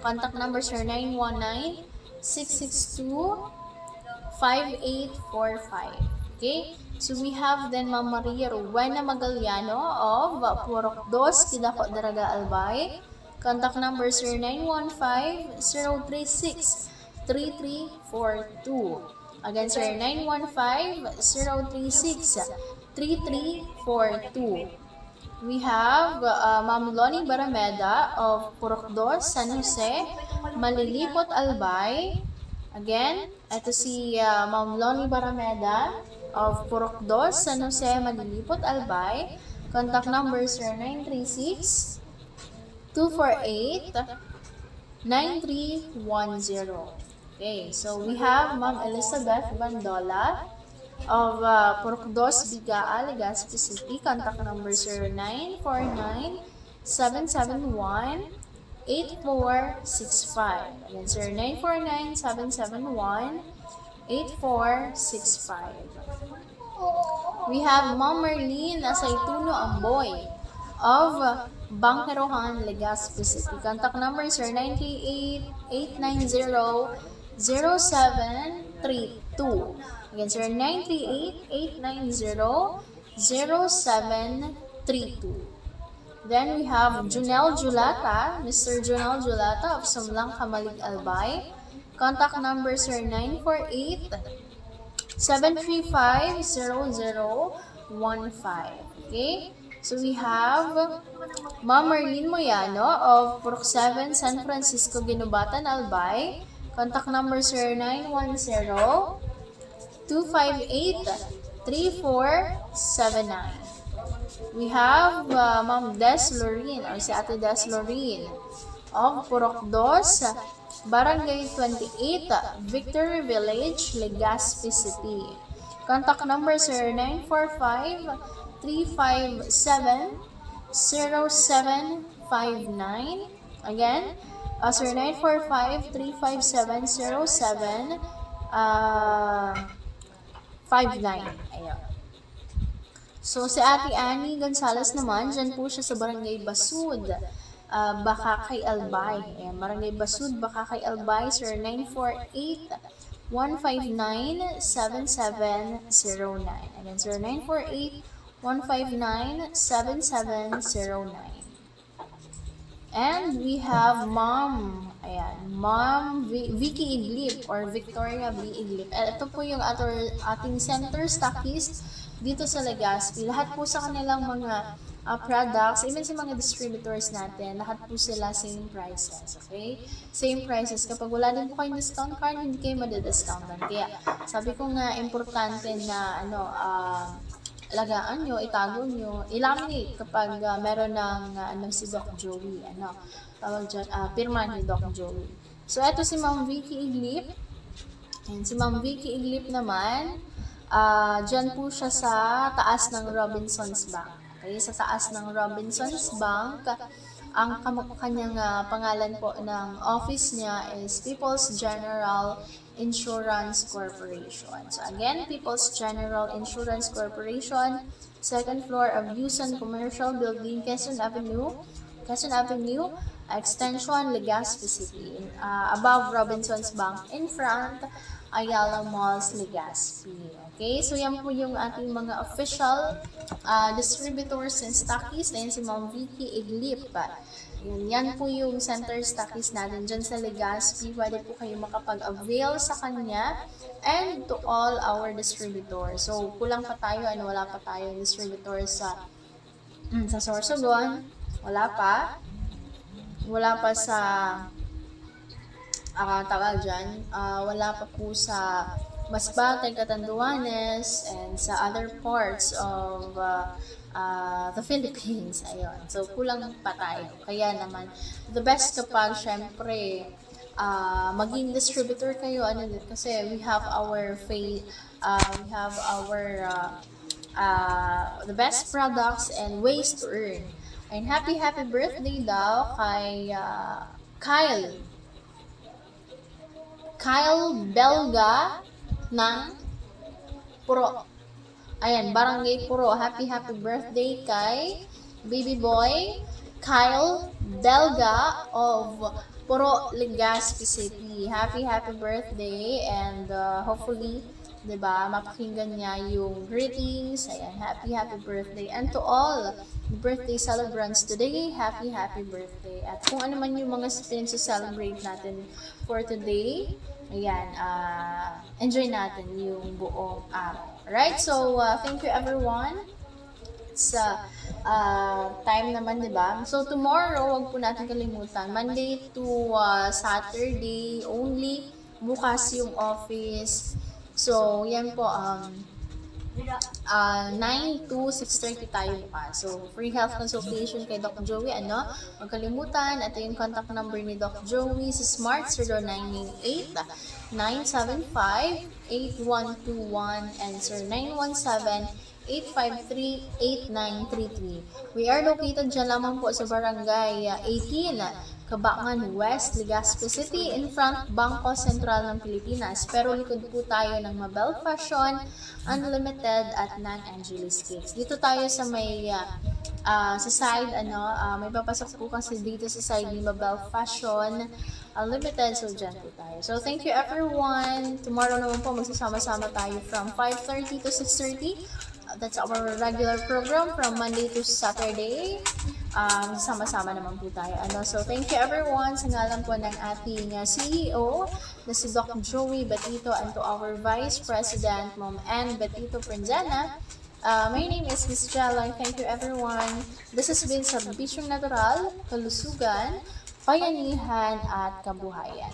Contact number sir 919-662-5845. Okay? So we have then Ma'am Maria Rowena Magaliano of Purok 2, Kidako, Daraga, Albay. Contact number sir 915-036-3342. Again sir 915-036-3342. We have Ma'am Loni Barameda of Purok 2, San Jose, Malilipot, Albay. Again, ito si Ma'am Loni Barameda of Purok 2, San Jose, Malilipot, Albay. Contact number sir 936-248-9310. Okay, so we have Ma'am Elizabeth Bandola of Purok 2, Bigaa, Legazpi City. Contact number 0949-771-8465. Again, 0949-771-8465. We have Ma'am Marlene Asaytuno Amboy of Bangkerohan, Legazpi City. Contact number 938-890-0732. Again, 0938-890-0732. Then we have Junel Julata, Mr. Junel Julata of Sumlang, Kamalig, Albay. Contact number sir 948-735-0015. Okay? So we have Ma'am Marlene Moyano of Purok 7, San Francisco, Ginubatan, Albay. Contact number sir 910-258-3479. We have Ma'am Des Loreen or si Ate Des Loreen of Purok 2, Barangay 28, Victory Village, Legazpi City. Contact number sir 945-357-0759. Again, sir 945-357-0759. Ayun. So, si Ate Annie Gonzales naman, dyan po siya sa Barangay Basud, Bakakay, Albay. Ayan, Barangay Basud, Bakakay, Albay, sir 948-159-7709. Again, sir 948-159-7709. And we have Ma'am Vicky Iglip or Victoria V. Iglip. Ito po yung ating center stockist dito sa Legazpi. Lahat po sa kanilang mga products, even sa mga distributors natin, lahat po sila same prices. Okay? Same prices. Kapag wala din po kayong discount card, hindi kayo madidiscountan. Kaya sabi ko nga, importante na alagaan nyo, itago nyo, ilaminate kapag meron ng si Doc Joey, tawag dyan, pirma ni Doc Joey. So, eto si Ma'am Vicky Iglip. And si Ma'am Vicky Iglip naman, dyan po siya sa taas ng Robinsons Bank. Okay, sa taas ng Robinsons Bank, ang kanyang pangalan po ng office niya is People's General Insurance Corporation. So again, People's General Insurance Corporation, second floor of Yusan Commercial Building, Quezon Avenue, extension Legazpi City, above Robinsons Bank, in front Ayala Malls, Legazpi. Okay, so yan po yung ating mga official distributors and stockists. Ayan si Ma'am Vicky Iglip. Yan po yung center stockists natin dyan sa Legazpi. Pwede po kayo makapag-avail sa kanya and to all our distributors. So, kulang pa tayo, wala pa tayong distributors sa Sorsogon. Wala pa sa tawag dyan, wala pa po sa Masbate, Catanduanes, and sa other parts of the Philippines. Ayun. So, kulang pa tayo. Kaya naman, the best kapag, syempre, maging distributor kayo, ano din, kasi we have our the best products and ways to earn. And happy birthday daw kay Kyle Belga ng Puro. Ayan, Barangay Puro. Happy birthday kay baby boy Kyle Belga of Puro, Legazpi City. Happy birthday, and hopefully, 'di ba, mapakinggan niya yung greetings. Ayan, happy birthday. And to all birthday celebrants today, happy birthday. At kung ano man yung mga pinag-celebrate natin for today, ayan, enjoy natin yung buong araw. Alright, so thank you everyone. It's time naman, di ba? So tomorrow, wag po natin kalimutan, Monday to Saturday only, bukas yung office. So yan po, 9 to 6:30 tayo bukas. So free health consultation kay Doc Joey, ano? Huwag kalimutan, ito yung contact number ni Doc Joey sa Smart 0998-975-8121 and 0917-853-8933. We are located dyan lamang po sa Barangay 18, Cabangan West, Legazpi City, in front Bangko Sentral ng Pilipinas. Pero likod po tayo ng Mabel Fashion, Unlimited at Nan Angelis Cakes. Dito tayo sa may sa side, may papasok po kasi dito sa side ni Mabel Fashion Unlimited, so dyan po tayo. So thank you everyone. Tomorrow naman po magsasama-sama tayo from 5:30 to 6:30. That's our regular program from Monday to Saturday. Sama-sama naman po tayo. So, thank you everyone sa ngalan po ng ating CEO na si Doc Joey Batito, and to our Vice President, Ma'am Ann Batito Prenzana. My name is Miss Jella. Thank you everyone. This has been Serbisyong Natural, Kalusugan, Bayanihan at Kabuhayan.